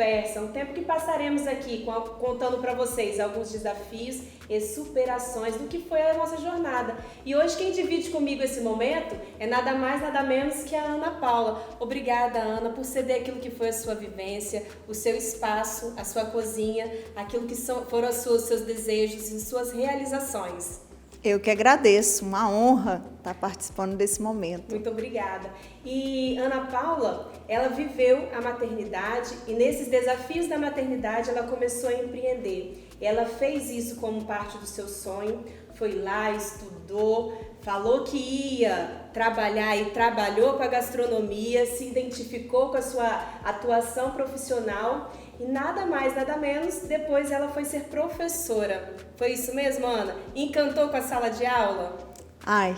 conversa, um tempo que passaremos aqui contando para vocês alguns desafios e superações do que foi a nossa jornada. E hoje quem divide comigo esse momento é nada mais, nada menos que a Ana Paula. Obrigada, Ana, por ceder aquilo que foi a sua vivência, o seu espaço, a sua cozinha, aquilo que foram os seus desejos e suas realizações. Eu que agradeço, uma honra estar participando desse momento. Muito obrigada. E Ana Paula, ela viveu a maternidade e nesses desafios da maternidade ela começou a empreender. Ela fez isso como parte do seu sonho, foi lá, estudou, falou que ia trabalhar e trabalhou com a gastronomia, se identificou com a sua atuação profissional e nada mais, nada menos, depois ela foi ser professora. Foi isso mesmo, Ana? Encantou com a sala de aula? Ai,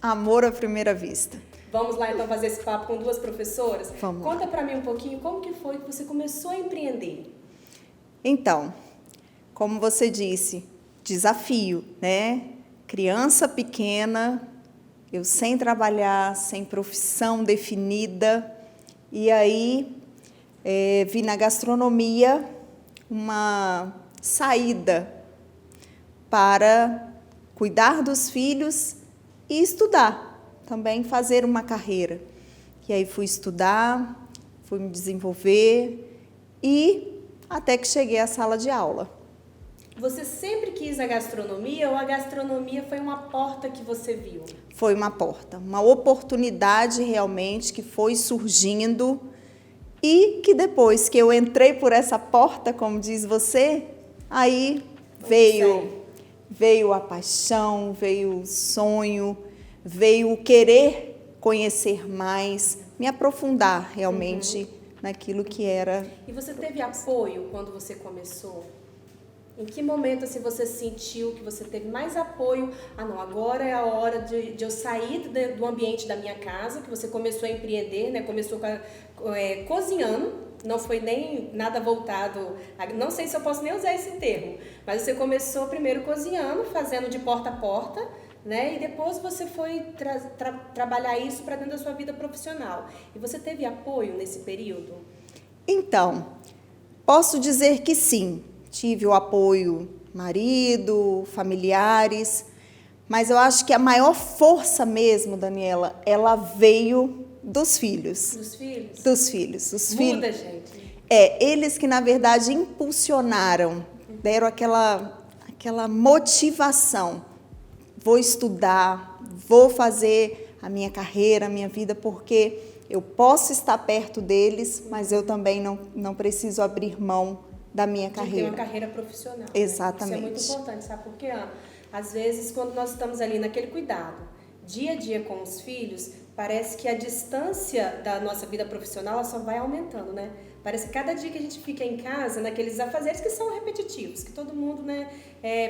amor à primeira vista. Vamos lá então fazer esse papo com duas professoras? Vamos. Conta pra mim um pouquinho como que foi que você começou a empreender. Então, como você disse, desafio, né? Criança pequena, eu sem trabalhar, sem profissão definida, e aí vi na gastronomia uma saída para cuidar dos filhos e estudar, também fazer uma carreira. E aí fui estudar, fui me desenvolver e até que cheguei à sala de aula. Você sempre quis a gastronomia ou a gastronomia foi uma porta que você viu? Foi uma porta, uma oportunidade realmente que foi surgindo e que depois que eu entrei por essa porta, como diz você, aí veio a paixão, veio o sonho, veio o querer conhecer mais, me aprofundar realmente naquilo que era. E você teve apoio quando você começou? Em que momento assim, você sentiu que você teve mais apoio? Ah, não, agora é a hora de eu sair do ambiente da minha casa, que você começou a empreender, né? Começou cozinhando, não foi nem nada voltado, não sei se eu posso nem usar esse termo, mas você começou primeiro cozinhando, fazendo de porta a porta, né? E depois você foi trabalhar isso para dentro da sua vida profissional. E você teve apoio nesse período? Então, posso dizer que sim. Tive o apoio marido, familiares, mas eu acho que a maior força mesmo, Daniela, ela veio dos filhos. Dos filhos? Dos filhos. Os Muda, filhos, gente. eles que na verdade impulsionaram, deram aquela motivação. Vou estudar, vou fazer a minha carreira, a minha vida, porque eu posso estar perto deles, mas eu também não preciso abrir mão da minha carreira. De ter uma carreira profissional. Exatamente. Né? Isso é muito importante, sabe por quê, Ana? Às vezes, quando nós estamos ali naquele cuidado, dia a dia com os filhos, parece que a distância da nossa vida profissional ela só vai aumentando, né? Parece que cada dia que a gente fica em casa, naqueles afazeres que são repetitivos, que todo mundo, né,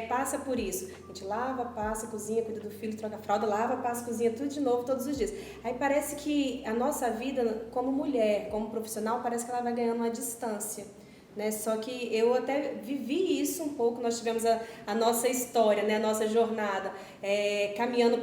passa por isso. A gente lava, passa, cozinha, cuida do filho, troca a fralda, lava, passa, cozinha, tudo de novo, todos os dias. Aí parece que a nossa vida, como mulher, como profissional, parece que ela vai ganhando uma distância. Né? Só que eu até vivi isso um pouco, nós tivemos a nossa história, né? A nossa jornada, caminhando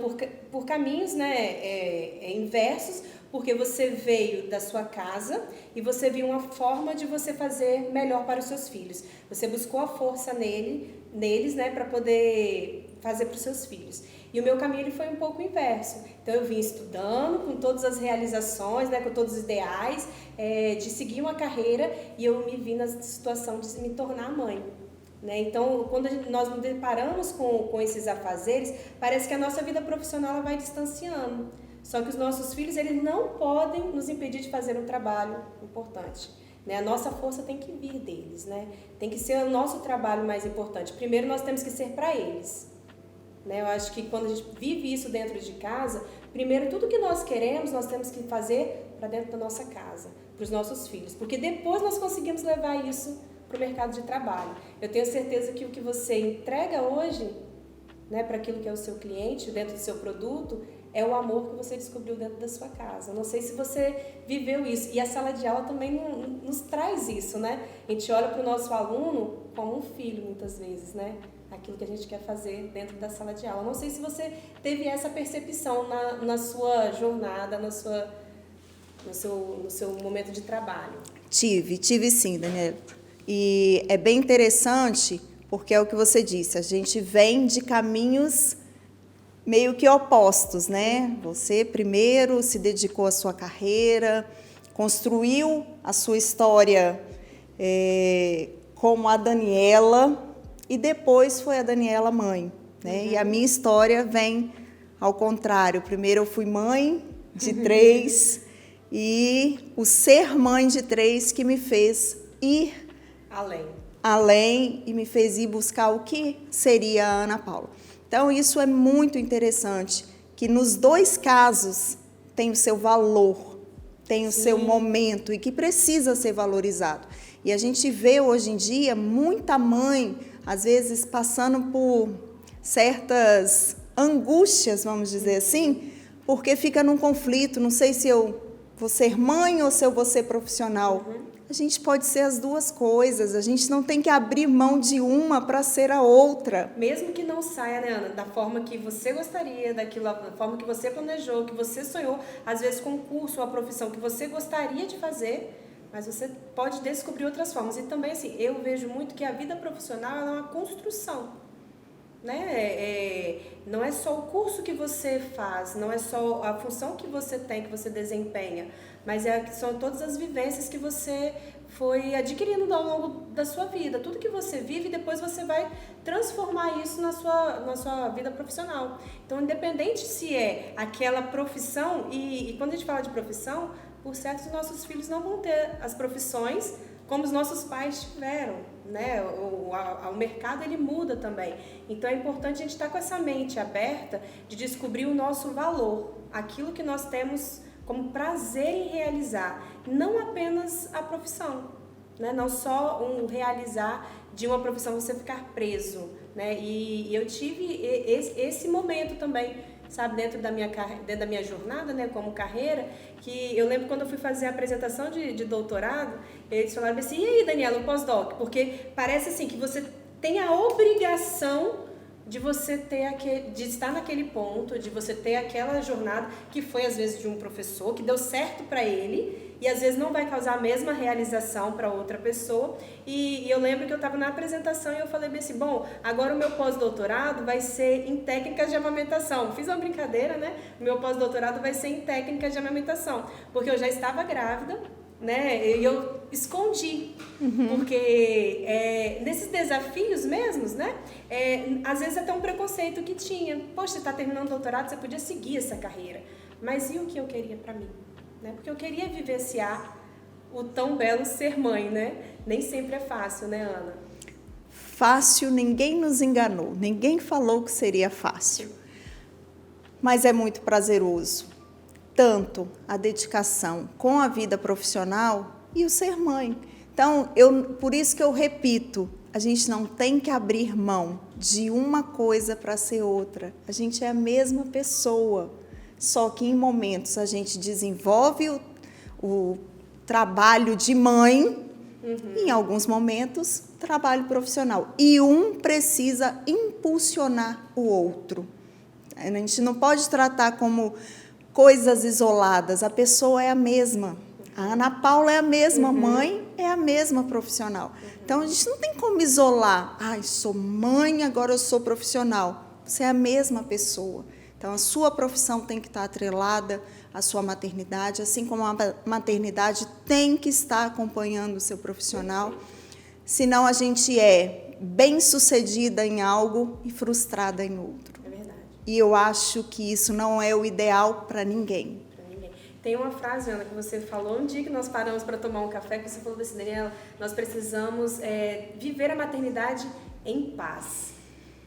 por caminhos, né? Inversos, porque você veio da sua casa e você viu uma forma de você fazer melhor para os seus filhos. Você buscou a força neles, né? Para poder fazer para os seus filhos. E o meu caminho ele foi um pouco inverso. Então eu vim estudando com todas as realizações, né, com todos os ideais, de seguir uma carreira e eu me vi na situação de me tornar mãe. Né? Então, quando nós nos deparamos com esses afazeres, parece que a nossa vida profissional ela vai distanciando. Só que os nossos filhos eles não podem nos impedir de fazer um trabalho importante. Né? A nossa força tem que vir deles. Né? Tem que ser o nosso trabalho mais importante. Primeiro nós temos que ser para eles. Eu acho que quando a gente vive isso dentro de casa, primeiro tudo que nós queremos, nós temos que fazer para dentro da nossa casa, para os nossos filhos, porque depois nós conseguimos levar isso para o mercado de trabalho. Eu tenho certeza que o que você entrega hoje, né, para aquilo que é o seu cliente, dentro do seu produto, é o amor que você descobriu dentro da sua casa. Eu não sei se você viveu isso. E a sala de aula também nos traz isso, né? A gente olha para o nosso aluno como um filho, muitas vezes, né? Aquilo que a gente quer fazer dentro da sala de aula. Não sei se você teve essa percepção na sua jornada, no seu momento de trabalho. Tive sim, Daniela. E é bem interessante, porque é o que você disse, a gente vem de caminhos meio que opostos, né? Você primeiro se dedicou à sua carreira, construiu a sua história como a Daniela, e depois foi a Daniela mãe, né? E a minha história vem ao contrário. Primeiro eu fui mãe de 3, e o ser mãe de 3 que me fez ir além e me fez ir buscar o que seria a Ana Paula. Então, isso é muito interessante, que nos 2 casos tem o seu valor, tem o seu momento e que precisa ser valorizado. E a gente vê hoje em dia muita mãe, às vezes, passando por certas angústias, vamos dizer assim, porque fica num conflito, não sei se eu vou ser mãe ou se eu vou ser profissional. A gente pode ser as 2 coisas, a gente não tem que abrir mão de uma para ser a outra. Mesmo que não saia, né, Ana, da forma que você gostaria, da forma que você planejou, que você sonhou, às vezes com um curso ou a profissão que você gostaria de fazer, mas você pode descobrir outras formas. E também, assim, eu vejo muito que a vida profissional é uma construção. Né? Não é só o curso que você faz, não é só a função que você tem, que você desempenha, mas são todas as vivências que você foi adquirindo ao longo da sua vida. Tudo que você vive, depois você vai transformar isso na sua vida profissional. Então, independente se é aquela profissão, e quando a gente fala de profissão, por certo, os nossos filhos não vão ter as profissões como os nossos pais tiveram, né? O mercado, ele muda também. Então é importante a gente estar com essa mente aberta de descobrir o nosso valor, aquilo que nós temos como prazer em realizar, não apenas a profissão, né? Não só realizar de uma profissão você ficar preso, né? E eu tive esse momento também, sabe, dentro da minha jornada, né, como carreira, que eu lembro quando eu fui fazer a apresentação de doutorado, eles falaram assim: e aí, Daniela, o pós-doc? Porque parece assim que você tem a obrigação de você de estar naquele ponto, de você ter aquela jornada que foi às vezes de um professor, que deu certo para ele, e às vezes não vai causar a mesma realização para outra pessoa. E eu lembro que eu estava na apresentação e eu falei bem assim: bom, agora o meu pós-doutorado vai ser em técnicas de amamentação. Fiz uma brincadeira, né? O meu pós-doutorado vai ser em técnicas de amamentação, porque eu já estava grávida, né? E eu escondi, porque nesses desafios mesmos, né? Às vezes até um preconceito que tinha. Poxa, você está terminando o doutorado, você podia seguir essa carreira. Mas e o que eu queria para mim? Né? Porque eu queria vivenciar o tão belo ser mãe, né? Nem sempre é fácil, né, Ana? Fácil, ninguém nos enganou, ninguém falou que seria fácil. Mas é muito prazeroso. Tanto a dedicação com a vida profissional e o ser mãe. Então, por isso que eu repito, a gente não tem que abrir mão de uma coisa para ser outra. A gente é a mesma pessoa, só que em momentos a gente desenvolve o trabalho de mãe, em alguns momentos, trabalho profissional. E um precisa impulsionar o outro. A gente não pode tratar como coisas isoladas, a pessoa é a mesma. A Ana Paula é a mesma mãe, é a mesma profissional. Então, a gente não tem como isolar. Ai, sou mãe, agora eu sou profissional. Você é a mesma pessoa. Então, a sua profissão tem que estar atrelada à sua maternidade, assim como a maternidade tem que estar acompanhando o seu profissional. Senão, a gente é bem-sucedida em algo e frustrada em outro. E eu acho que isso não é o ideal para ninguém. Tem uma frase, Ana, que você falou um dia que nós paramos para tomar um café, que você falou assim: Daniela, nós precisamos viver a maternidade em paz.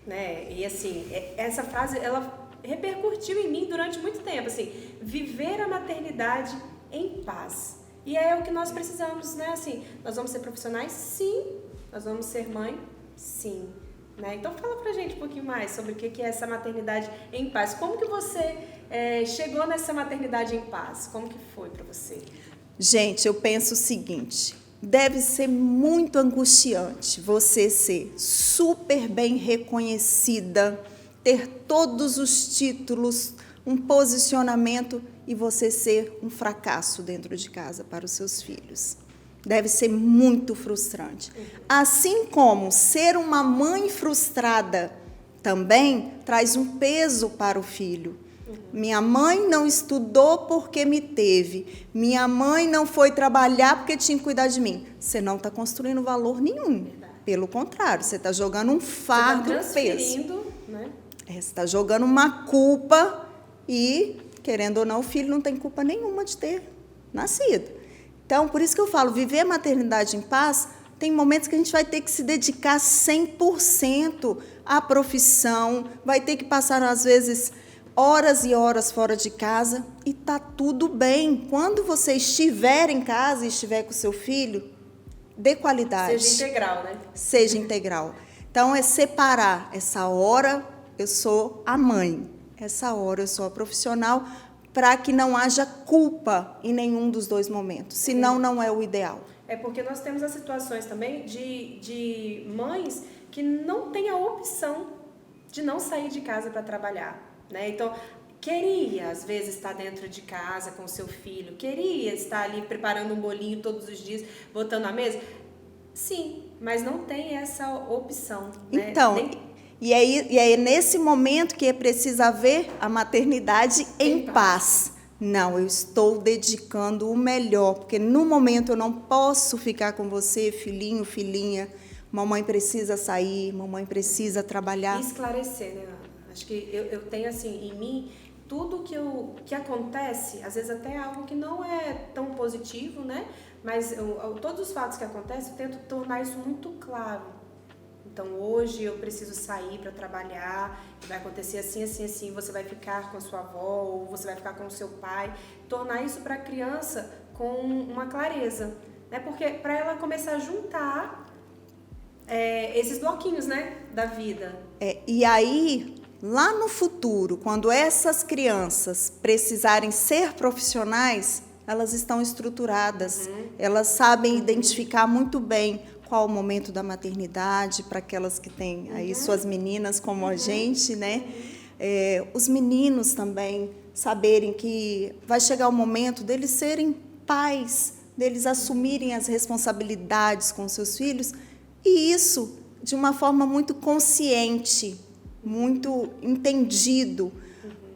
Né? E assim, essa frase, ela repercutiu em mim durante muito tempo, assim, viver a maternidade em paz. E é o que nós precisamos, né? Assim, nós vamos ser profissionais? Sim. Nós vamos ser mãe? Sim. Né? Então fala pra gente um pouquinho mais sobre o que é essa maternidade em paz. Como que você chegou nessa maternidade em paz? Como que foi para você? Gente, eu penso o seguinte: deve ser muito angustiante você ser super bem reconhecida, ter todos os títulos, um posicionamento e você ser um fracasso dentro de casa para os seus filhos. Deve ser muito frustrante. Assim como ser uma mãe frustrada também traz um peso para o filho. Minha mãe não estudou porque me teve. Minha mãe não foi trabalhar porque tinha que cuidar de mim. Você não está construindo valor nenhum. Pelo contrário, você está jogando um fardo, transferindo, peso. Né? Você está jogando uma culpa e, querendo ou não, o filho não tem culpa nenhuma de ter nascido. Então, por isso que eu falo, viver a maternidade em paz, tem momentos que a gente vai ter que se dedicar 100% à profissão, vai ter que passar, às vezes, horas e horas fora de casa, e tá tudo bem. Quando você estiver em casa e estiver com o seu filho, dê qualidade. Seja integral, né? Seja integral. Então, é separar. Essa hora eu sou a mãe, essa hora eu sou a profissional, para que não haja culpa em nenhum dos dois momentos. Senão, não é o ideal. É porque nós temos as situações também de mães que não têm a opção de não sair de casa para trabalhar. Né? Então, queria, às vezes, estar dentro de casa com o seu filho, queria estar ali preparando um bolinho todos os dias, botando na mesa. Sim, mas não tem essa opção. Né? Então, e é nesse momento que é preciso haver a maternidade em paz. Não, eu estou dedicando o melhor, porque no momento eu não posso ficar com você, filhinho, filhinha. Mamãe precisa sair, mamãe precisa trabalhar. E esclarecer, né, Ana? Acho que eu tenho, assim, em mim, tudo que acontece, às vezes até algo que não é tão positivo, né? Mas todos os fatos que acontecem, eu tento tornar isso muito claro. Então, hoje eu preciso sair para trabalhar, vai acontecer assim, assim, assim, você vai ficar com a sua avó, ou você vai ficar com o seu pai. Tornar isso para a criança com uma clareza, né? Porque para ela começar a juntar esses bloquinhos, né, da vida. E aí, lá no futuro, quando essas crianças precisarem ser profissionais, elas estão estruturadas, elas sabem identificar muito bem qual o momento da maternidade, para aquelas que têm aí suas meninas como a gente, né? Os meninos também saberem que vai chegar o momento deles serem pais, deles assumirem as responsabilidades com seus filhos, e isso de uma forma muito consciente, muito entendido,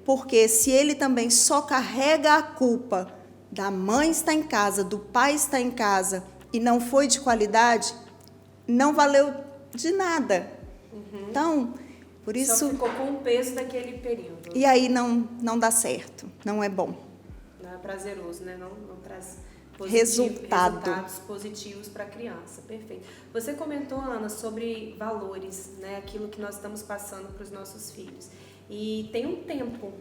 porque se ele também só carrega a culpa da mãe estar em casa, do pai estar em casa, e não foi de qualidade, não valeu de nada. Então, por isso... Só ficou com o peso daquele período. E aí não dá certo, não é bom. Não é prazeroso, né? Não traz resultados positivos para a criança. Perfeito. Você comentou, Ana, sobre valores, né? Aquilo que nós estamos passando para os nossos filhos. E tem um tempo,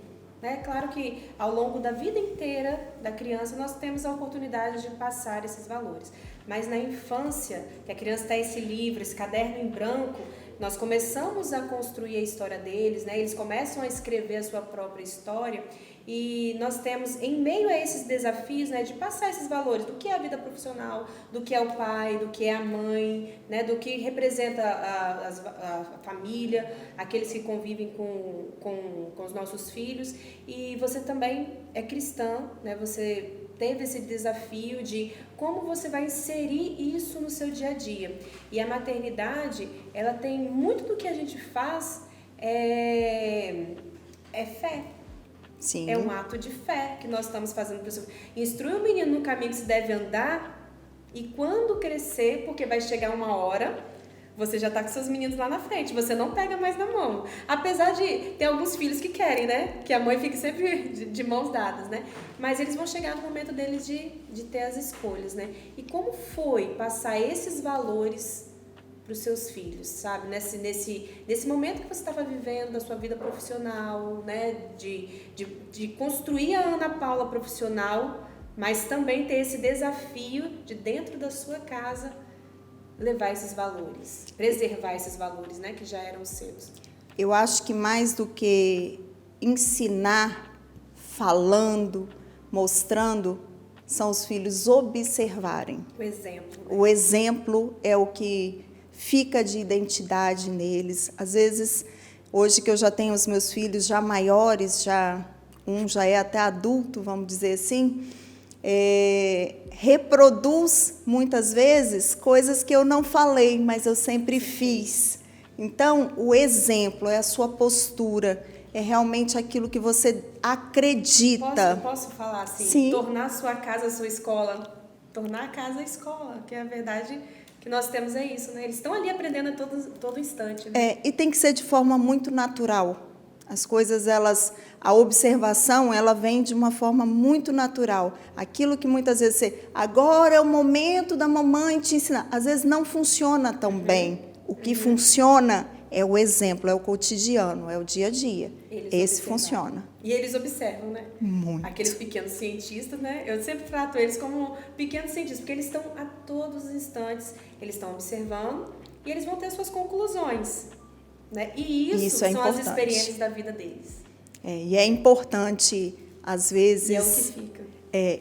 né? Claro que ao longo da vida inteira da criança nós temos a oportunidade de passar esses valores. Mas na infância, que a criança tem esse livro, esse caderno em branco, nós começamos a construir a história deles, né? Eles começam a escrever a sua própria história, e nós temos, em meio a esses desafios, né, de passar esses valores, do que é a vida profissional, do que é o pai, do que é a mãe, né, do que representa a família, aqueles que convivem com os nossos filhos. E você também é cristã, né? Você teve esse desafio de como você vai inserir isso no seu dia a dia. E a maternidade, ela tem muito do que a gente faz, é fé. Sim. É um ato de fé que nós estamos fazendo para o seu... Instrui o menino no caminho que se deve andar, e quando crescer, porque vai chegar uma hora, você já está com seus meninos lá na frente, você não pega mais na mão. Apesar de ter alguns filhos que querem, né? Que a mãe fique sempre de mãos dadas, né? Mas eles vão chegar no momento deles de ter as escolhas, né? E como foi passar esses valores para os seus filhos, sabe? Nesse momento que você estava vivendo da sua vida profissional, né? De construir a Ana Paula profissional, mas também ter esse desafio de, dentro da sua casa, levar esses valores, preservar esses valores, né, que já eram seus. Eu acho que mais do que ensinar, falando, mostrando, são os filhos observarem. O exemplo. Né? O exemplo é o que fica de identidade neles. Às vezes, hoje que eu já tenho os meus filhos já maiores, um já é até adulto, vamos dizer assim, reproduz muitas vezes coisas que eu não falei, mas eu sempre fiz. Então, o exemplo é a sua postura, é realmente aquilo que você acredita. Posso falar assim? Sim. Tornar a sua casa a sua escola. Tornar a casa a escola, que é a verdade que nós temos é isso, né? Eles estão ali aprendendo a todo instante. Né? E tem que ser de forma muito natural. As coisas, a observação, ela vem de uma forma muito natural. Aquilo que muitas vezes agora é o momento da mamãe te ensinar. Às vezes não funciona tão bem. O que funciona é o exemplo, é o cotidiano, é o dia a dia. Esse funciona. E eles observam, né? Muito. Aqueles pequenos cientistas, né? Eu sempre trato eles como pequenos cientistas, porque eles estão a todos os instantes, eles estão observando e eles vão ter suas conclusões. Né? E isso é são importante. as experiências da vida deles. E é importante, às vezes, e é o que fica.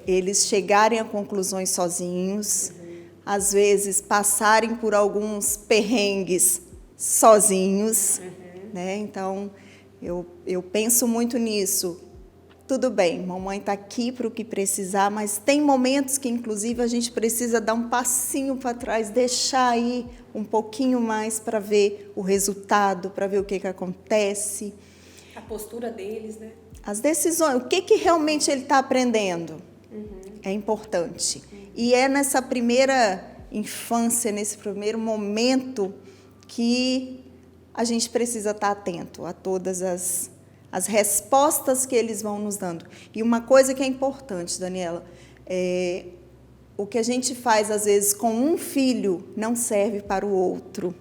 Eles chegarem a conclusões sozinhos, às vezes passarem por alguns perrengues sozinhos, né? Então, eu penso muito nisso. Tudo bem, mamãe está aqui para o que precisar, mas tem momentos que, inclusive, a gente precisa dar um passinho para trás, deixar aí um pouquinho mais para ver o resultado, para ver o que acontece. A postura deles, né? As decisões, o que realmente ele está aprendendo é importante. E é nessa primeira infância, nesse primeiro momento, que a gente precisa estar atento a todas as respostas que eles vão nos dando. E uma coisa que é importante, Daniela, o que a gente faz, às vezes, com um filho, não serve para o outro.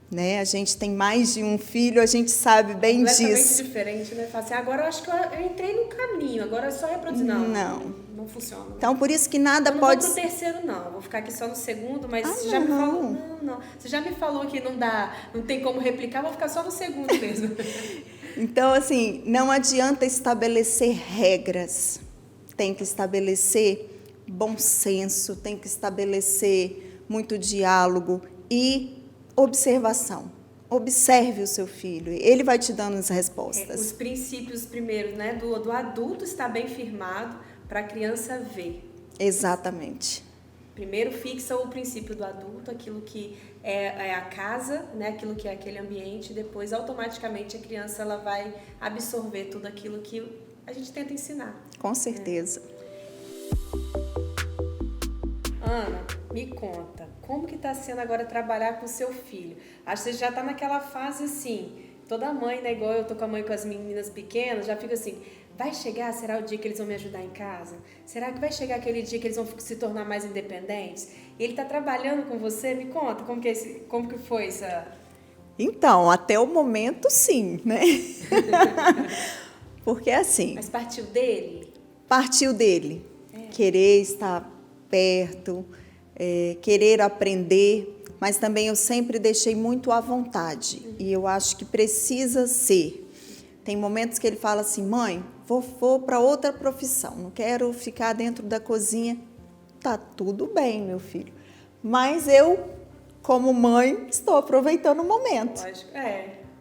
Né? A gente tem mais de um filho, a gente sabe bem disso. Completamente diferente, né? Fala assim, agora eu acho que eu entrei no caminho, agora é só reproduzir. Não funciona. Então, por isso que nada eu pode... não vou pro terceiro, não. Vou ficar aqui só no segundo, mas você já me falou... Não. Você já me falou que não tem como replicar, vou ficar só no segundo mesmo. Então, assim, não adianta estabelecer regras. Tem que estabelecer bom senso, tem que estabelecer muito diálogo e observação. Observe o seu filho, ele vai te dando as respostas. Os princípios primeiros, né, do adulto está bem firmado para a criança ver. Exatamente. Primeiro fixa o princípio do adulto, aquilo que é a casa, né, aquilo que é aquele ambiente, e depois automaticamente a criança ela vai absorver tudo aquilo que a gente tenta ensinar. Com certeza. Ana, me conta, como que está sendo agora trabalhar com o seu filho? Acho que você já está naquela fase assim, toda mãe, né, igual eu tô com a mãe com as meninas pequenas, já fica assim, vai chegar, será o dia que eles vão me ajudar em casa? Será que vai chegar aquele dia que eles vão se tornar mais independentes? E ele está trabalhando com você? Me conta, como que foi essa... Então, até o momento, sim, né? Porque assim... Mas partiu dele? Partiu dele. Querer estar perto, querer aprender, mas também eu sempre deixei muito à vontade. E eu acho que precisa ser. Tem momentos que ele fala assim, mãe, vou para outra profissão, não quero ficar dentro da cozinha. Tá tudo bem, meu filho. Mas eu, como mãe, estou aproveitando o momento. Lógico,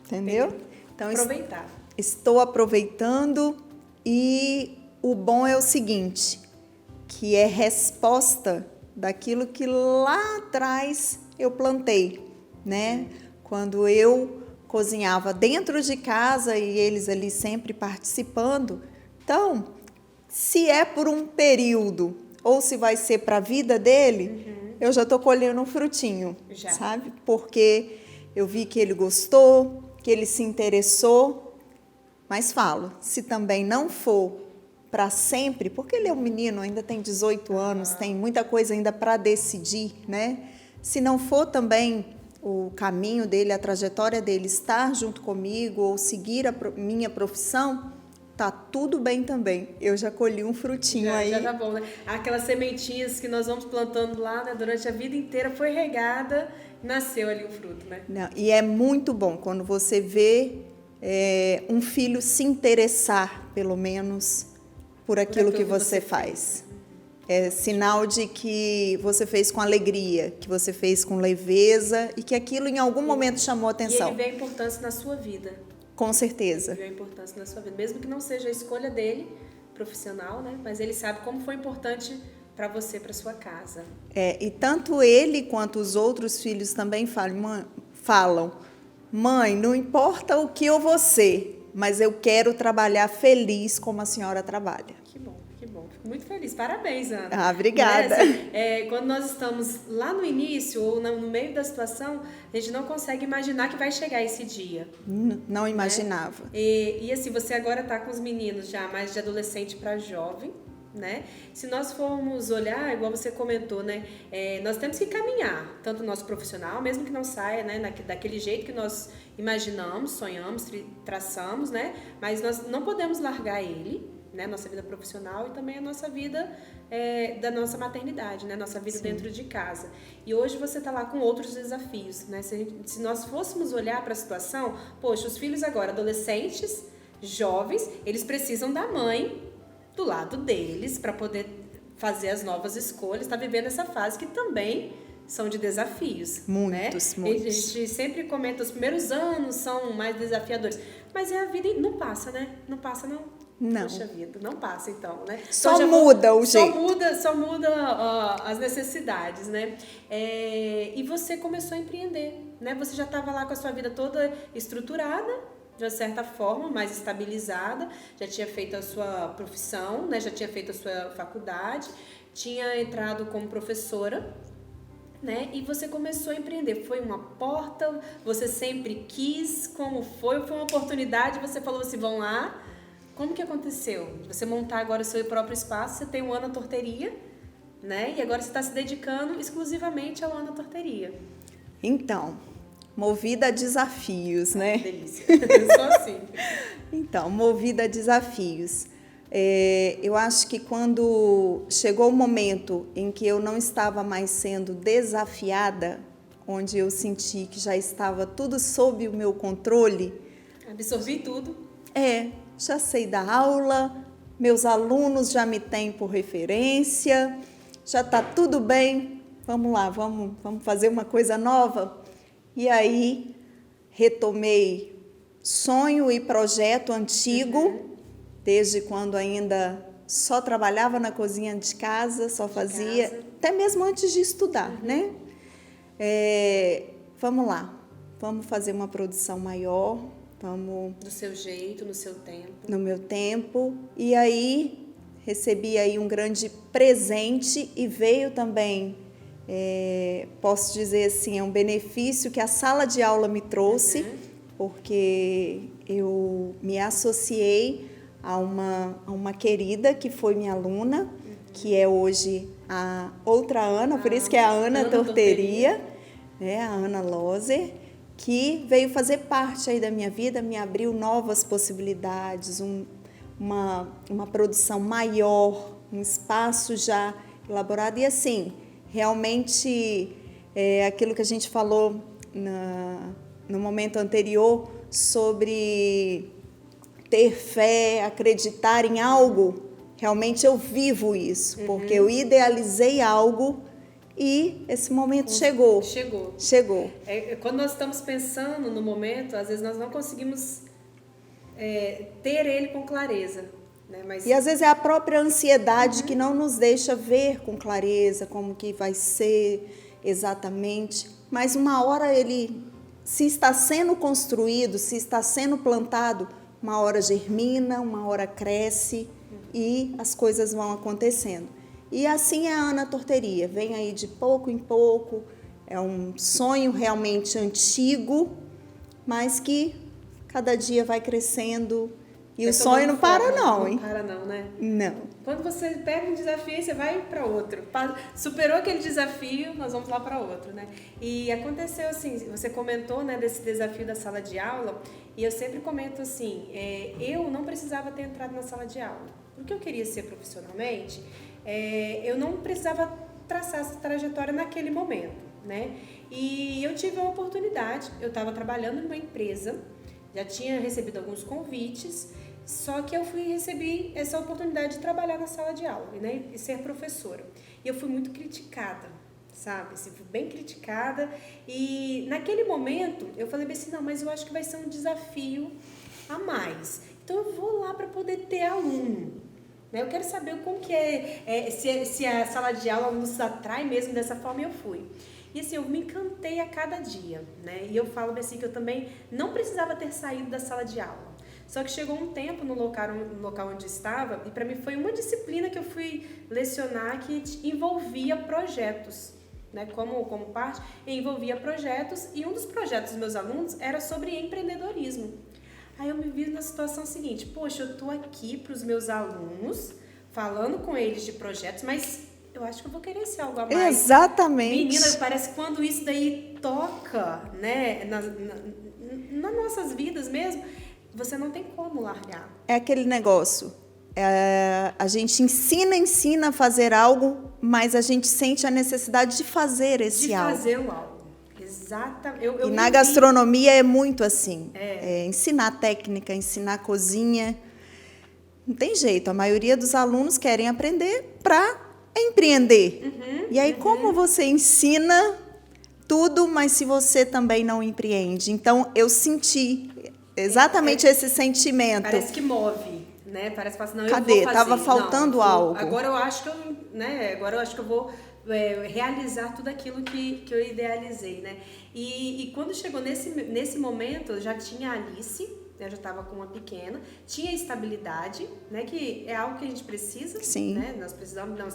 entendeu? Então, aproveitar. Estou aproveitando e o bom é o seguinte, que é resposta daquilo que lá atrás eu plantei, né? Quando eu cozinhava dentro de casa e eles ali sempre participando. Então, se é por um período ou se vai ser para a vida dele, eu já estou colhendo um frutinho, sabe? Porque eu vi que ele gostou, que ele se interessou, mas falo, se também não for para sempre, porque ele é um menino, ainda tem 18 anos, tem muita coisa ainda para decidir, né? Se não for também o caminho dele, a trajetória dele estar junto comigo ou seguir a minha profissão, tá tudo bem também. Eu já colhi um frutinho aí. Já tá bom, né? Aquelas sementinhas que nós vamos plantando lá, né, durante a vida inteira, foi regada, nasceu ali o fruto, né? Não, e é muito bom quando você vê um filho se interessar, pelo menos, por aquilo que você faz. É sinal de que você fez com alegria, que você fez com leveza e que aquilo em algum momento chamou atenção. E ele vê a importância na sua vida. Com certeza. Ele vê a importância na sua vida. Mesmo que não seja a escolha dele, profissional, né? Mas ele sabe como foi importante para você, para sua casa. E tanto ele quanto os outros filhos também falam, mãe, não importa o que eu vou ser, mas eu quero trabalhar feliz como a senhora trabalha. Que bom, que bom. Fico muito feliz. Parabéns, Ana. Ah, obrigada. Quando nós estamos lá no início ou no meio da situação, a gente não consegue imaginar que vai chegar esse dia. Não imaginava. Né? E assim, você agora está com os meninos já mais de adolescente para jovem, né? Se nós formos olhar, igual você comentou, né? Nós temos que caminhar, tanto o nosso profissional, mesmo que não saia, né? Daquele jeito que nós imaginamos, sonhamos, traçamos, né? Mas nós não podemos largar ele, né? Nossa vida profissional e também a nossa vida da nossa maternidade, né? Nossa vida dentro de casa. E hoje você está lá com outros desafios, né? Se nós fôssemos olhar para a situação, poxa, os filhos agora, adolescentes, jovens, eles precisam da mãe do lado deles para poder fazer as novas escolhas, está vivendo essa fase que também são de desafios. Muitos, né? muitos. A gente sempre comenta, os primeiros anos são mais desafiadores, mas a vida não passa, né? Não passa, não. Não. Poxa vida, não passa então, né? Só então, muda o jeito. Só muda as necessidades, né? E você começou a empreender, né? Você já estava lá com a sua vida toda estruturada, de certa forma, mais estabilizada, já tinha feito a sua profissão, né? Já tinha feito a sua faculdade, tinha entrado como professora, né? E você começou a empreender. Foi uma porta, você sempre quis, como foi? Foi uma oportunidade, você falou assim, vão lá. Como que aconteceu? Você montar agora o seu próprio espaço, você tem o Ana Torteria, né? E agora você está se dedicando exclusivamente ao Ana Torteria. Então, movida a desafios, né? Delícia, só assim. Então, movida a desafios. Eu acho que quando chegou o momento em que eu não estava mais sendo desafiada, onde eu senti que já estava tudo sob o meu controle. Absorvi tudo. Já sei dar aula, meus alunos já me têm por referência, já está tudo bem, vamos lá, vamos fazer uma coisa nova. E aí, retomei sonho e projeto antigo, desde quando ainda só trabalhava na cozinha de casa, só fazia, até mesmo antes de estudar, né? Vamos lá, vamos fazer uma produção maior, vamos... Do seu jeito, no seu tempo. No meu tempo. E aí, recebi aí um grande presente e veio também... posso dizer assim, é um benefício que a sala de aula me trouxe, porque eu me associei a uma querida que foi minha aluna, que é hoje a outra Ana, por isso que é a Ana Torteria, né, a Ana Loser, que veio fazer parte aí da minha vida, me abriu novas possibilidades, uma produção maior, um espaço já elaborado e assim... Realmente, aquilo que a gente falou no momento anterior sobre ter fé, acreditar em algo, realmente eu vivo isso, porque eu idealizei algo e esse momento chegou. Quando nós estamos pensando no momento, às vezes nós não conseguimos ter ele com clareza. Né? E às vezes é a própria ansiedade que não nos deixa ver com clareza como que vai ser exatamente, mas uma hora ele, se está sendo construído, se está sendo plantado, uma hora germina, uma hora cresce e as coisas vão acontecendo. E assim é a Ana Torteria, vem aí de pouco em pouco, é um sonho realmente antigo, mas que cada dia vai crescendo. E o sonho não para não, hein? Não para não, né? Não. Quando você pega um desafio, você vai para outro. Superou aquele desafio, nós vamos lá para outro, né? E aconteceu assim, você comentou, né, desse desafio da sala de aula, e eu sempre comento assim, eu não precisava ter entrado na sala de aula. Porque eu queria ser profissionalmente, eu não precisava traçar essa trajetória naquele momento, né? E eu tive uma oportunidade, eu estava trabalhando numa empresa, já tinha recebido alguns convites, só que eu recebi essa oportunidade de trabalhar na sala de aula, né, e ser professora. E eu fui muito criticada, sabe? Assim, fui bem criticada. E naquele momento eu falei assim, não, mas eu acho que vai ser um desafio a mais. Então eu vou lá para poder ter aluno. né? Eu quero saber como que se a sala de aula nos atrai mesmo dessa forma, e eu fui. E assim, eu me encantei a cada dia, né? E eu falo assim que eu também não precisava ter saído da sala de aula. Só que chegou um tempo no local onde estava, e para mim foi uma disciplina que eu fui lecionar que envolvia projetos, né? Como parte, envolvia projetos, e um dos projetos dos meus alunos era sobre empreendedorismo. Aí eu me vi na situação seguinte: poxa, eu tô aqui para os meus alunos, falando com eles de projetos, mas eu acho que eu vou querer ser algo a mais. Exatamente. Menina, parece que quando isso daí toca, né, nas nossas vidas mesmo, você não tem como largar. É aquele negócio, a gente ensina a fazer algo, mas a gente sente a necessidade de fazer esse algo. De fazer o algo. Exatamente. E na gastronomia é muito assim. Ensinar técnica, ensinar cozinha. Não tem jeito, a maioria dos alunos querem aprender para empreender. E aí, como você ensina tudo, mas se você também não empreende? Então, eu senti exatamente esse sentimento. Parece que move, né? Parece que fala assim, não, cadê? Eu vou fazer. Tava faltando algo. Agora eu acho que eu vou realizar tudo aquilo que eu idealizei, né? E quando chegou nesse momento, eu já tinha a Alice, né? Eu já estava com uma pequena, tinha estabilidade, né? Que é algo que a gente precisa. Sim. Né? Nós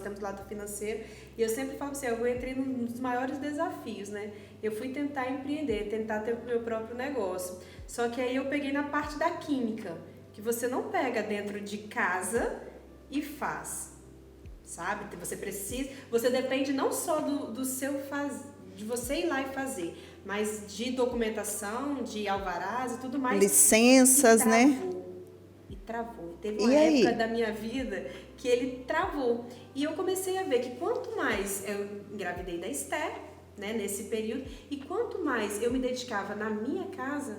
temos o lado financeiro, e eu sempre falo assim, eu entrei num dos maiores desafios, né? Eu fui tentar empreender, tentar ter o meu próprio negócio. Só que aí eu peguei na parte da química, que você não pega dentro de casa e faz, sabe? Você depende não só de você ir lá e fazer, mas de documentação, de alvarás e tudo mais. Licenças, né? E travou. Teve uma época da minha vida que ele travou. E eu comecei a ver que quanto mais eu engravidei da Esther, né, nesse período, e quanto mais eu me dedicava na minha casa,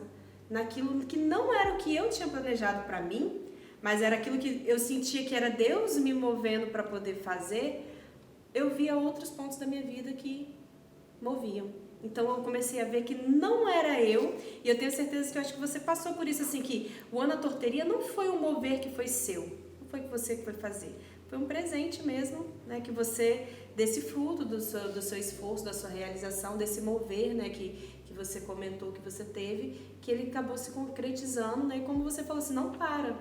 naquilo que não era o que eu tinha planejado para mim, mas era aquilo que eu sentia que era Deus me movendo para poder fazer, eu via outros pontos da minha vida que moviam. Então eu comecei a ver que não era eu, e eu tenho certeza que eu acho que você passou por isso, assim, que o Ana Torteria não foi um mover que foi seu, não foi você que foi fazer, foi um presente mesmo, né, que você, desse fruto do seu esforço, da sua realização, desse mover, né, que você comentou que você teve, que ele acabou se concretizando, né, e como você falou assim, não para,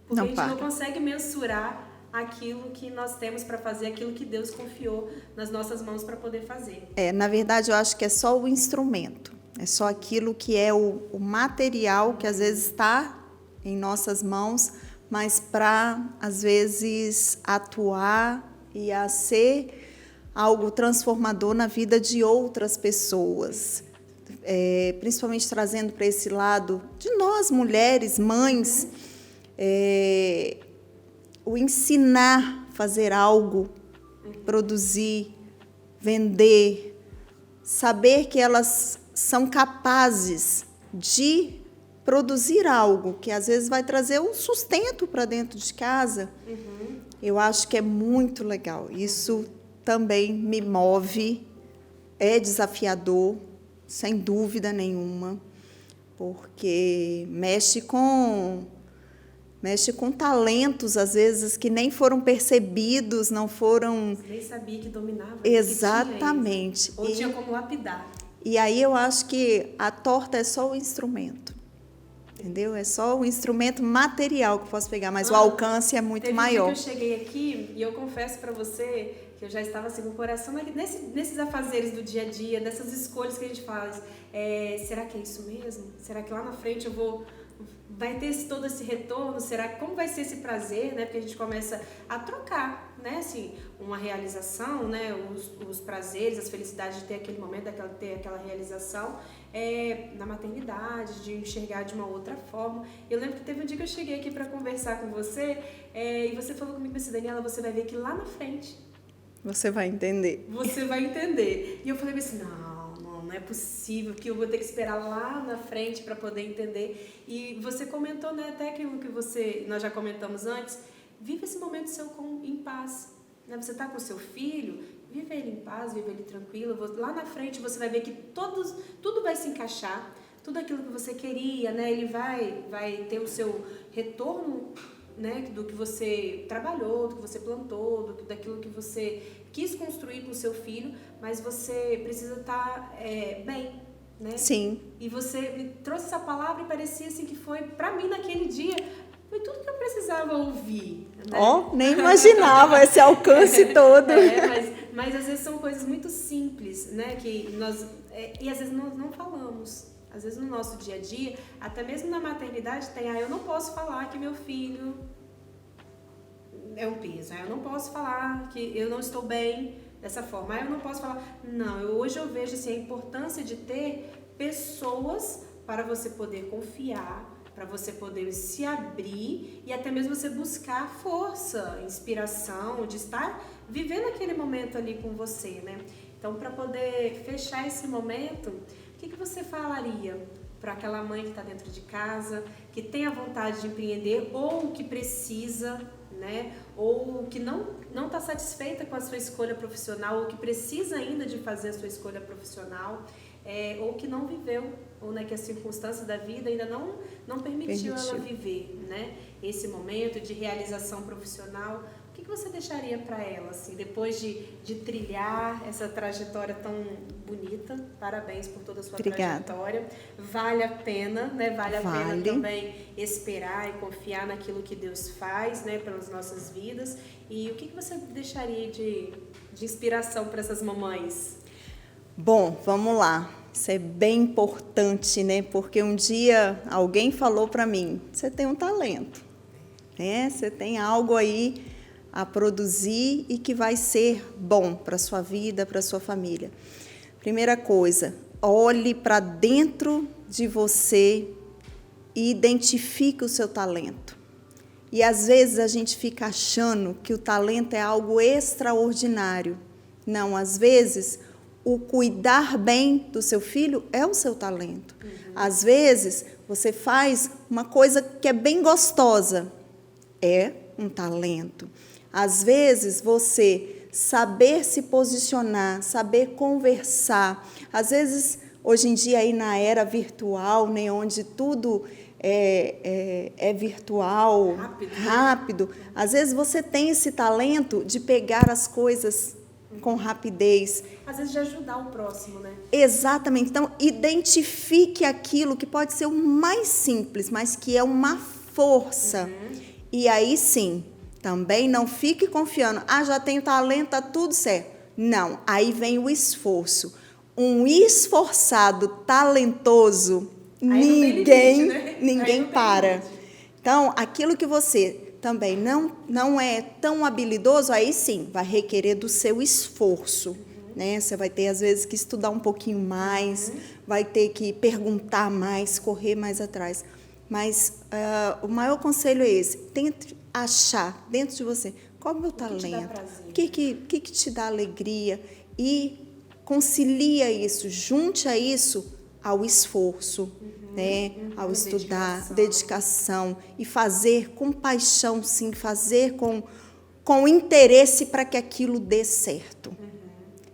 porque a gente não consegue mensurar aquilo que nós temos para fazer, aquilo que Deus confiou nas nossas mãos para poder fazer. Na verdade, eu acho que é só o instrumento, é só aquilo que é o material que às vezes está em nossas mãos, mas para, às vezes, atuar e a ser algo transformador na vida de outras pessoas. Principalmente trazendo para esse lado de nós, mulheres, mães, o ensinar a fazer algo, produzir, vender, saber que elas são capazes de produzir algo que às vezes vai trazer um sustento para dentro de casa. Eu acho que é muito legal. Isso também me move, é desafiador, sem dúvida nenhuma, porque mexe com talentos, às vezes, que nem foram percebidos, não foram... Você nem sabia que dominava. Exatamente. Que tinha isso. Ou tinha como lapidar. E aí eu acho que a torta é só o instrumento, entendeu? É só o instrumento material que eu posso pegar, mas o alcance é muito maior. Um dia que eu cheguei aqui, e eu confesso para você que eu já estava assim com o coração nesses afazeres do dia a dia, dessas escolhas que a gente faz. Será que é isso mesmo? Será que lá na frente vai ter todo esse retorno? Como vai ser esse prazer, né? Porque a gente começa a trocar, né? Assim, uma realização, né? Os prazeres, as felicidades de ter aquele momento, ter aquela realização na maternidade, de enxergar de uma outra forma. Eu lembro que teve um dia que eu cheguei aqui para conversar com você e você falou comigo assim, Daniela, você vai ver que lá na frente você vai entender. Você vai entender. E eu falei assim, não é possível, que eu vou ter que esperar lá na frente para poder entender. E você comentou, né, até aquilo que nós já comentamos antes, vive esse momento seu em paz. Né? Você está com o seu filho, vive ele em paz, vive ele tranquilo. Lá na frente você vai ver que tudo vai se encaixar, tudo aquilo que você queria, né, ele vai ter o seu retorno né, do que você trabalhou, do que você plantou, daquilo que você quis construir com o seu filho, mas você precisa estar bem, né? Sim. E você me trouxe essa palavra e parecia assim que foi, para mim naquele dia, foi tudo que eu precisava ouvir. Né? Nem imaginava esse alcance todo. Mas às vezes são coisas muito simples, né, que nós, e às vezes nós não falamos. Às vezes no nosso dia a dia, até mesmo na maternidade tem, eu não posso falar que meu filho é um peso, eu não posso falar que eu não estou bem dessa forma, eu não posso falar. Não, hoje eu vejo assim, a importância de ter pessoas para você poder confiar, para você poder se abrir e até mesmo você buscar força, inspiração, de estar vivendo aquele momento ali com você, né? Então, para poder fechar esse momento, o que você falaria para aquela mãe que está dentro de casa, que tem a vontade de empreender ou que precisa, né? Ou que não está satisfeita com a sua escolha profissional ou que precisa ainda de fazer a sua escolha profissional, ou que não viveu, ou né, que a circunstância da vida ainda não permitiu ela viver, né, esse momento de realização profissional. O que você deixaria para ela, assim, depois de trilhar essa trajetória tão bonita? Parabéns por toda a sua trajetória. Vale a pena, né? Vale a pena também esperar e confiar naquilo que Deus faz, né, pelas nossas vidas. E o que você deixaria de inspiração para essas mamães? Bom, vamos lá. Isso é bem importante, né? Porque um dia alguém falou para mim, você tem um talento, né? Você tem algo aí a produzir e que vai ser bom para a sua vida, para a sua família. Primeira coisa, olhe para dentro de você e identifique o seu talento. E às vezes a gente fica achando que o talento é algo extraordinário. Não, às vezes o cuidar bem do seu filho é o seu talento. Às vezes você faz uma coisa que é bem gostosa, é um talento. Às vezes você saber se posicionar, saber conversar. Às vezes, hoje em dia, aí na era virtual, né, onde tudo é virtual, rápido, às vezes você tem esse talento de pegar as coisas com rapidez. Às vezes de ajudar o próximo, né? Exatamente. Então, identifique aquilo que pode ser o mais simples, mas que é uma força. E aí sim, também não fique confiando, já tenho talento, tá tudo certo. Não, aí vem o esforço. Um esforçado, talentoso, ninguém para. Então, aquilo que você também não é tão habilidoso, aí sim, vai requerer do seu esforço. Né? Você vai ter, às vezes, que estudar um pouquinho mais, vai ter que perguntar mais, correr mais atrás. Mas o maior conselho é esse, tente achar dentro de você qual é o meu talento, o que te dá alegria e concilia isso, junte a isso ao esforço, né? Ao estudar, dedicação e fazer com paixão, sim, fazer com interesse para que aquilo dê certo,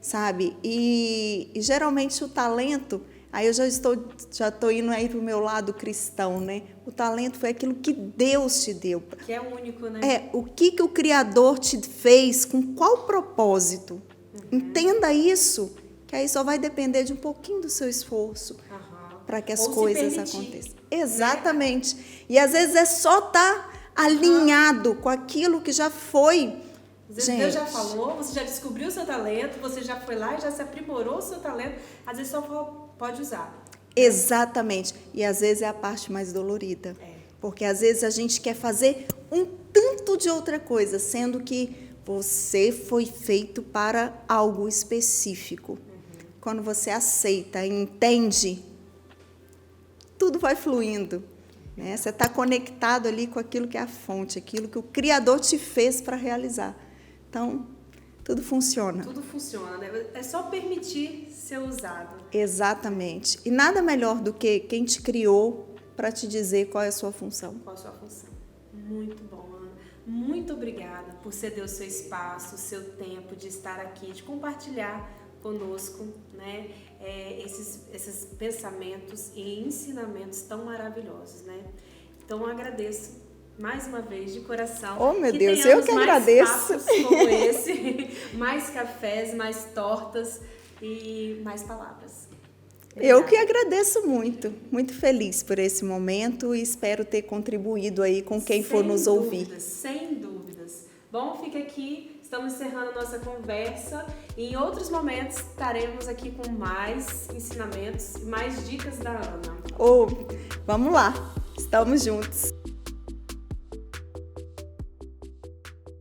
sabe? E geralmente o talento, aí eu já estou indo aí para o meu lado cristão, né? O talento foi aquilo que Deus te deu. Que é único, né? O que o Criador te fez, com qual propósito. Entenda isso, que aí só vai depender de um pouquinho do seu esforço para que as coisas aconteçam. Exatamente. Né? E às vezes é só estar alinhado com aquilo que já foi. Às vezes Deus já falou, você já descobriu o seu talento, você já foi lá e já se aprimorou o seu talento, às vezes só pode usar. Exatamente. E às vezes é a parte mais dolorida. Porque às vezes a gente quer fazer um tanto de outra coisa, sendo que você foi feito para algo específico. Quando você aceita e entende, tudo vai fluindo. Né? Você está conectado ali com aquilo que é a fonte, aquilo que o Criador te fez para realizar. Então, tudo funciona. Tudo funciona, né? É só permitir ser usado. Exatamente. E nada melhor do que quem te criou para te dizer qual é a sua função. Qual é a sua função. Muito bom, Ana. Muito obrigada por ceder o seu espaço, o seu tempo de estar aqui, de compartilhar conosco, né, esses pensamentos e ensinamentos tão maravilhosos, né? Então, eu agradeço mais uma vez, de coração. Oh, meu Deus, eu que agradeço. Mais papos como esse, mais cafés, mais tortas e mais palavras. Eu que agradeço muito, muito feliz por esse momento e espero ter contribuído aí com quem for nos ouvir. Sem dúvidas. Bom, fica aqui, estamos encerrando a nossa conversa e em outros momentos estaremos aqui com mais ensinamentos e mais dicas da Ana. Vamos lá, estamos juntos.